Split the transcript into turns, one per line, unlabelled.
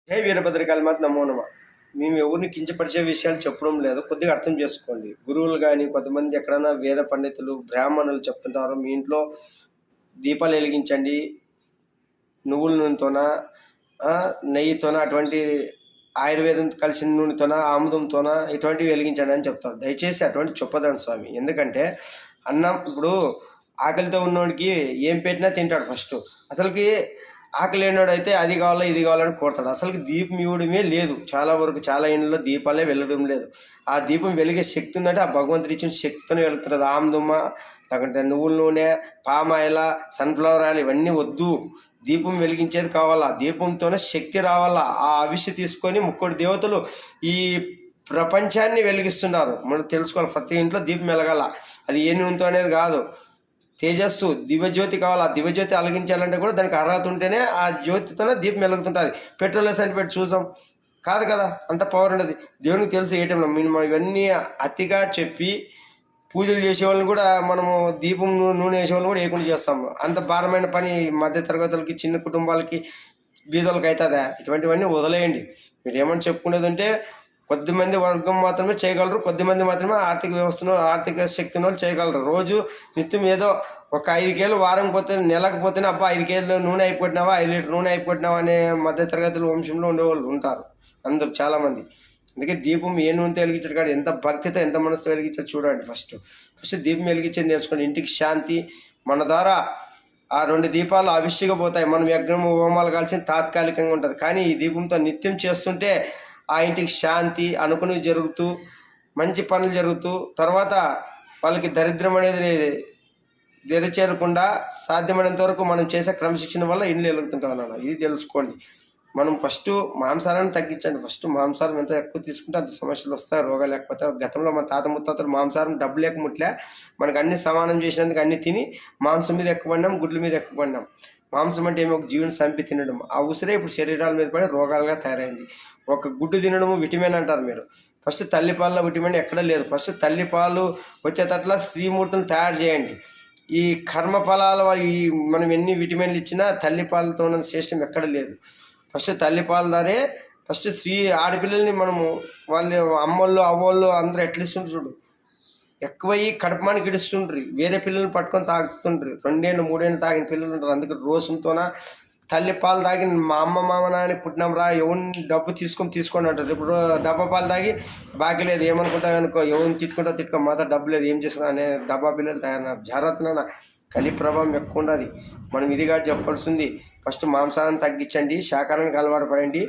జై వీరభద్రకాళమాత నమో నమ. మేము ఎవరిని కించపరిచే విషయాలు చెప్పడం లేదు, కొద్దిగా అర్థం చేసుకోండి. గురువులు కానీ కొంతమంది ఎక్కడైనా వేద పండితులు బ్రాహ్మణులు చెప్తుంటారు, మీ ఇంట్లో దీపాలు వెలిగించండి నువ్వుల నూనెతోన, నెయ్యితోన, అటువంటి ఆయుర్వేదం కలిసిన నూనెతోన, ఆముదంతోన ఇటువంటివి వెలిగించండి అని చెప్తారు. దయచేసి అటువంటి చెప్పదండి స్వామి. ఎందుకంటే అన్నం ఇప్పుడు ఆకలితో ఉన్నోడికి ఏం పెట్టినా తింటాడు. ఫస్ట్ అసలుకి ఆకలి లేనివాడు అయితే అది కావాలా ఇది కావాలని కోరుతాడు. అసలుకి దీపం ఇవ్వడమే లేదు. చాలా వరకు చాలా ఇంట్లో దీపాలే వెలగడం లేదు. ఆ దీపం వెలిగే శక్తి ఉందంటే ఆ భగవంతుడు ఇచ్చిన శక్తితోనే వెలుగుతున్నది. ఆముదమ్మ, లేకుంటే నువ్వుల నూనె, పామాయిల, సన్ఫ్లవర్ ఆయిల్ ఇవన్నీ వద్దు. దీపం వెలిగించేది కావాలా, దీపంతోనే శక్తి రావాలా. ఆ అవిష తీసుకొని ముక్కోటి దేవతలు ఈ ప్రపంచాన్ని వెలిగిస్తున్నారు. మనం తెలుసుకోవాలి, ప్రతి ఇంట్లో దీపం వెలగాల. అది ఏ నూనెతో అనేది కాదు, తేజస్సు దివ్యజ్యోతి కావాలి. ఆ దివ్యజ్యోతి అలిగించాలంటే కూడా దానికి అర్హత ఉంటేనే ఆ జ్యోతితోనే దీపం వెలుగుతుంటుంది. పెట్రోల్ వేసి పెట్టి చూసాం కాదు కదా, అంత పవర్ ఉండదు. దేవునికి తెలుసు ఏ టైంలో మనం ఇవన్నీ అతిగా చెప్పి పూజలు చేసేవాళ్ళని కూడా మనము దీపం నూనె వేసేవాళ్ళని కూడా వేయకుండా చేస్తాము. అంత భారమైన పని మధ్య తరగతులకి, చిన్న కుటుంబాలకి, బీదోళ్ళకి అవుతుందా? ఇటువంటివన్నీ వదిలేయండి. మీరు ఏమని చెప్పుకునేది ఉంటే కొద్దిమంది వర్గం మాత్రమే చేయగలరు, కొద్దిమంది మాత్రమే ఆర్థిక వ్యవస్థను, ఆర్థిక శక్తిని వాళ్ళు చేయగలరు. రోజు నిత్యం ఏదో ఒక 5 కేలు వారం పోతే, నెలకు పోతేనే అబ్బా 5 కేలు నూనె అయిపోయినావా, 5 లీటర్ నూనె అయిపోయినావా అనే మధ్య తరగతుల వంశంలో ఉండేవాళ్ళు ఉంటారు అందరు చాలామంది. అందుకే దీపం ఏ నూనెతో వెలిగించారు కాదు, ఎంత భక్తితో ఎంత మనసుతో వెలిగించారు చూడండి. ఫస్ట్ దీపం వెలిగించేది నేర్చుకోండి. ఇంటికి శాంతి. మన ద్వారా ఆ 2 దీపాలు అవిష్యగా పోతాయి. మనం యజ్ఞము హోమాలు కాల్సిన తాత్కాలికంగా ఉంటుంది, కానీ ఈ దీపంతో నిత్యం చేస్తుంటే ఆ ఇంటికి శాంతి, అనుకునేవి జరుగుతూ మంచి పనులు జరుగుతూ, తర్వాత వాళ్ళకి దరిద్రం అనేది చేరకుండా సాధ్యమైనంత వరకు మనం చేసే క్రమశిక్షణ వల్ల ఇండ్లు వెలుగుతుంటాం అన్న. ఇది తెలుసుకోండి. మనం ఫస్ట్ మాంసారాన్ని తగ్గించండి. ఫస్ట్ మాంసారం ఎంత ఎక్కువ తీసుకుంటే అంత సమస్యలు వస్తాయి, రోగాలు. లేకపోతే గతంలో మన తాత ముత్తాతలు మాంసారం డబ్బు లేక ముట్లే, మనకు అన్ని సమానం చేసినందుకు అన్ని తిని మాంసం మీద ఎక్కువ పడినాం, గుడ్ల మీద ఎక్కువ పడినాం. మాంసం అంటే ఏమో ఒక జీవిని చంపి తినడం, ఆ ఉసిరే ఇప్పుడు శరీరాల మీద పడి రోగాలుగా తయారైంది. ఒక గుడ్డు తినడము విటమిన్ అంటారు మీరు. ఫస్ట్ తల్లిపాలలో విటమిన్ ఎక్కడ లేదు. ఫస్ట్ తల్లిపాలు వచ్చేటట్ల శ్రీమూర్తిని తయారు చేయండి. ఈ కర్మ ఫలాల ఈ మనం ఎన్ని విటమిన్లు ఇచ్చినా తల్లిపాలతో ఉన్న శ్రేష్టం ఎక్కడ లేదు. ఫస్ట్ తల్లిపాల దారే ఫస్ట్ ఆడపిల్లల్ని మనము వాళ్ళు అమ్మోళ్ళు అవ్వోళ్ళు అందరూ ఎట్లా ఇస్తుండ్రు చూడు, ఎక్కువయ్యి కడుపుమానికి ఇడుస్తుండ్రి. వేరే పిల్లల్ని పట్టుకొని తాగుతుండ్రి. 2 ఏళ్ళు 3 ఏళ్ళు తాగిన పిల్లలు ఉంటారు. అందుకే రోజుతోన తల్లి పాలు తాగి మా అమ్మ మామ నాని పుట్టినాం రా, ఎవరిని డబ్బు తీసుకోండి అంటారు. ఇప్పుడు డబ్బా పాలు తాగి బాకీ లేదు ఏమనుకుంటావు అనుకో, ఎవరిని తిట్టుకో మాతో డబ్బు లేదు ఏం చేసుకున్నా అనే డబ్బా పిల్లలు తయారన్నారు. జాగ్రత్తన, కలి ప్రభావం ఎక్కువ ఉండదు. మనం ఇదిగా చెప్పాల్సింది ఫస్ట్ మాంసాలను తగ్గించండి, శాకాహారానికి అలవాటు పడండి.